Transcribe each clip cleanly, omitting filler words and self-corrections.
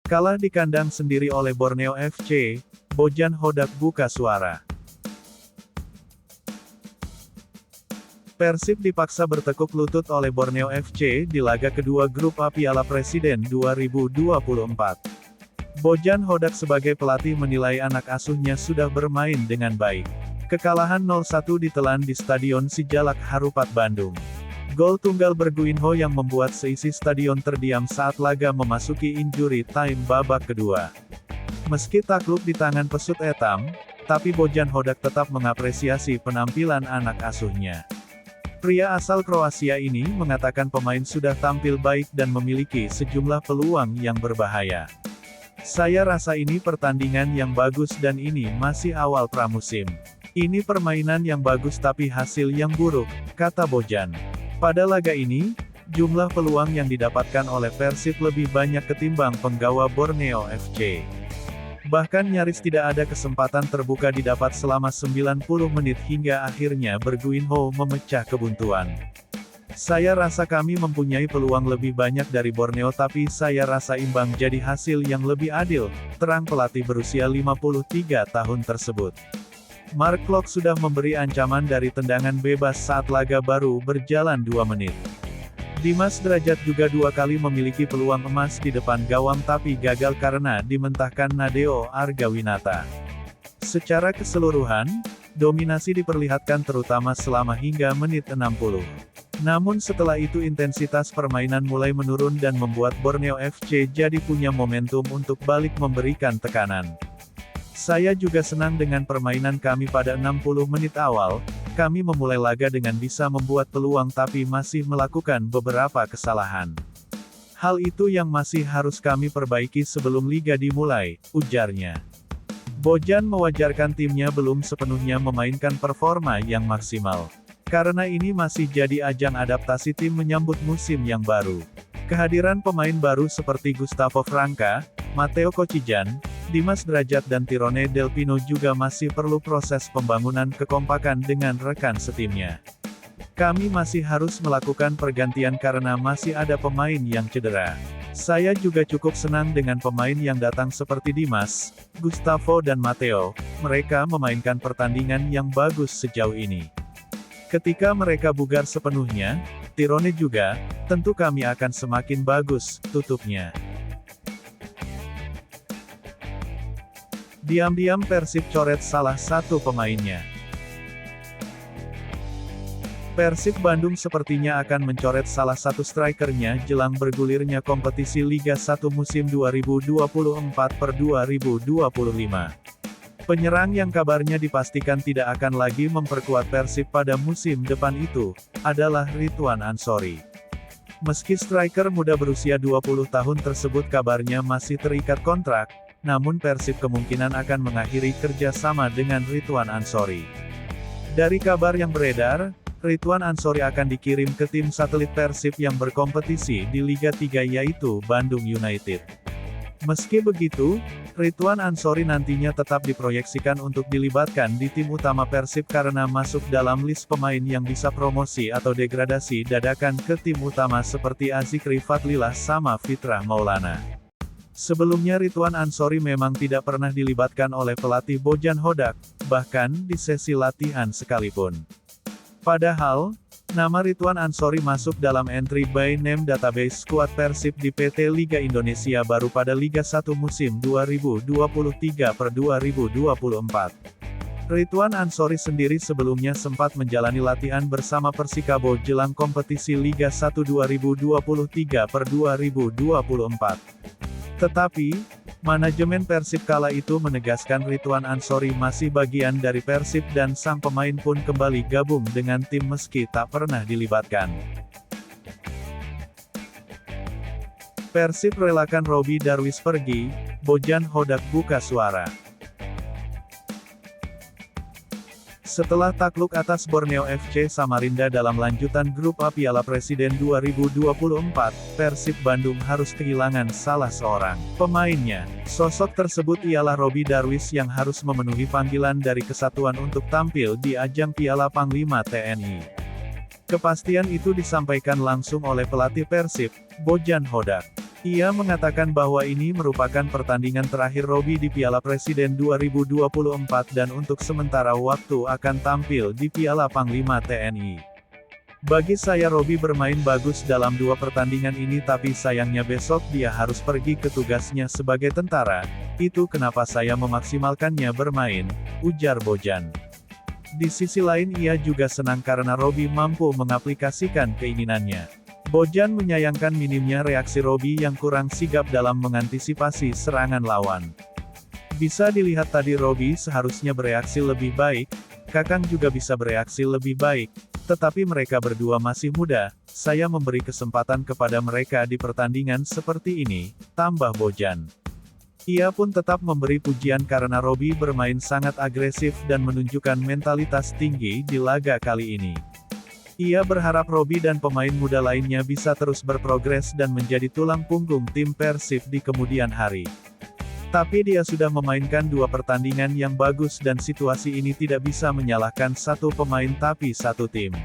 Kalah di kandang sendiri oleh Borneo FC, Bojan Hodak buka suara. Persib dipaksa bertekuk lutut oleh Borneo FC di laga kedua grup A Piala Presiden 2024. Bojan Hodak sebagai pelatih menilai anak asuhnya sudah bermain dengan baik. Kekalahan 0-1 ditelan di Stadion Sijalak Harupat Bandung. Gol tunggal Berguinho yang membuat seisi stadion terdiam saat laga memasuki injury time babak kedua. Meski takluk di tangan pesut etam, tapi Bojan Hodak tetap mengapresiasi penampilan anak asuhnya. Pria asal Kroasia ini mengatakan pemain sudah tampil baik dan memiliki sejumlah peluang yang berbahaya. Saya rasa ini pertandingan yang bagus dan ini masih awal pramusim. Ini permainan yang bagus tapi hasil yang buruk, kata Bojan. Pada laga ini, jumlah peluang yang didapatkan oleh Persib lebih banyak ketimbang penggawa Borneo FC. Bahkan nyaris tidak ada kesempatan terbuka didapat selama 90 menit hingga akhirnya Berguinho memecah kebuntuan. Saya rasa kami mempunyai peluang lebih banyak dari Borneo tapi saya rasa imbang jadi hasil yang lebih adil, terang pelatih berusia 53 tahun tersebut. Mark Klok sudah memberi ancaman dari tendangan bebas saat laga baru berjalan 2 menit. Dimas Drajat juga 2 kali memiliki peluang emas di depan gawang tapi gagal karena dimentahkan Nadeo Argawinata. Secara keseluruhan, dominasi diperlihatkan terutama selama hingga menit 60. Namun setelah itu intensitas permainan mulai menurun dan membuat Borneo FC jadi punya momentum untuk balik memberikan tekanan. Saya juga senang dengan permainan kami pada 60 menit awal, kami memulai laga dengan bisa membuat peluang tapi masih melakukan beberapa kesalahan. Hal itu yang masih harus kami perbaiki sebelum liga dimulai, ujarnya. Bojan mewajarkan timnya belum sepenuhnya memainkan performa yang maksimal. Karena ini masih jadi ajang adaptasi tim menyambut musim yang baru. Kehadiran pemain baru seperti Gustavo Franca, Matteo Kocijan, Dimas Drajat dan Tirone Del Pino juga masih perlu proses pembangunan kekompakan dengan rekan setimnya. Kami masih harus melakukan pergantian karena masih ada pemain yang cedera. Saya juga cukup senang dengan pemain yang datang seperti Dimas, Gustavo dan Matteo, mereka memainkan pertandingan yang bagus sejauh ini. Ketika mereka bugar sepenuhnya, Tirone juga, tentu kami akan semakin bagus, tutupnya. Diam-diam Persib coret salah satu pemainnya. Persib Bandung sepertinya akan mencoret salah satu strikernya jelang bergulirnya kompetisi Liga 1 musim 2024/2025. Penyerang yang kabarnya dipastikan tidak akan lagi memperkuat Persib pada musim depan itu, adalah Ridwan Ansori. Meski striker muda berusia 20 tahun tersebut kabarnya masih terikat kontrak, namun Persib kemungkinan akan mengakhiri kerjasama dengan Ridwan Ansori. Dari kabar yang beredar, Ridwan Ansori akan dikirim ke tim satelit Persib yang berkompetisi di Liga 3 yaitu Bandung United. Meski begitu, Ridwan Ansori nantinya tetap diproyeksikan untuk dilibatkan di tim utama Persib karena masuk dalam list pemain yang bisa promosi atau degradasi dadakan ke tim utama seperti Azikri Fadlilah sama Fitrah Maulana. Sebelumnya Ridwan Ansori memang tidak pernah dilibatkan oleh pelatih Bojan Hodak, bahkan di sesi latihan sekalipun. Padahal, nama Ridwan Ansori masuk dalam entry by name database skuad Persib di PT Liga Indonesia baru pada Liga 1 musim 2023/2024. Ridwan Ansori sendiri sebelumnya sempat menjalani latihan bersama Persikabo jelang kompetisi Liga 1 2023/2024. Tetapi, manajemen Persib kala itu menegaskan Ridwan Ansori masih bagian dari Persib dan sang pemain pun kembali gabung dengan tim meski tak pernah dilibatkan. Persib relakan Roby Darwis pergi, Bojan Hodak buka suara. Setelah takluk atas Borneo FC Samarinda dalam lanjutan grup A Piala Presiden 2024, Persib Bandung harus kehilangan salah seorang pemainnya. Sosok tersebut ialah Roby Darwis yang harus memenuhi panggilan dari kesatuan untuk tampil di ajang Piala Panglima TNI. Kepastian itu disampaikan langsung oleh pelatih Persib, Bojan Hodak. Ia mengatakan bahwa ini merupakan pertandingan terakhir Robby di Piala Presiden 2024 dan untuk sementara waktu akan tampil di Piala Panglima TNI. Bagi saya Robby bermain bagus dalam 2 pertandingan ini tapi sayangnya besok dia harus pergi ke tugasnya sebagai tentara, itu kenapa saya memaksimalkannya bermain, ujar Bojan. Di sisi lain ia juga senang karena Robby mampu mengaplikasikan keinginannya. Bojan menyayangkan minimnya reaksi Robby yang kurang sigap dalam mengantisipasi serangan lawan. Bisa dilihat tadi Robby seharusnya bereaksi lebih baik, Kakang juga bisa bereaksi lebih baik, tetapi mereka berdua masih muda, saya memberi kesempatan kepada mereka di pertandingan seperti ini, tambah Bojan. Ia pun tetap memberi pujian karena Robby bermain sangat agresif dan menunjukkan mentalitas tinggi di laga kali ini. Ia berharap Robby dan pemain muda lainnya bisa terus berprogres dan menjadi tulang punggung tim Persib di kemudian hari. Tapi dia sudah memainkan 2 pertandingan yang bagus dan situasi ini tidak bisa menyalahkan satu pemain tapi satu tim.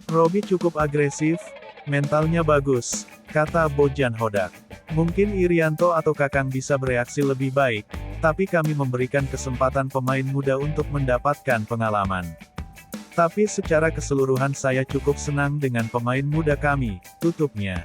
Robby cukup agresif, mentalnya bagus, kata Bojan Hodak. Mungkin Irianto atau Kakang bisa bereaksi lebih baik, tapi kami memberikan kesempatan pemain muda untuk mendapatkan pengalaman. Tapi secara keseluruhan saya cukup senang dengan pemain muda kami, tutupnya.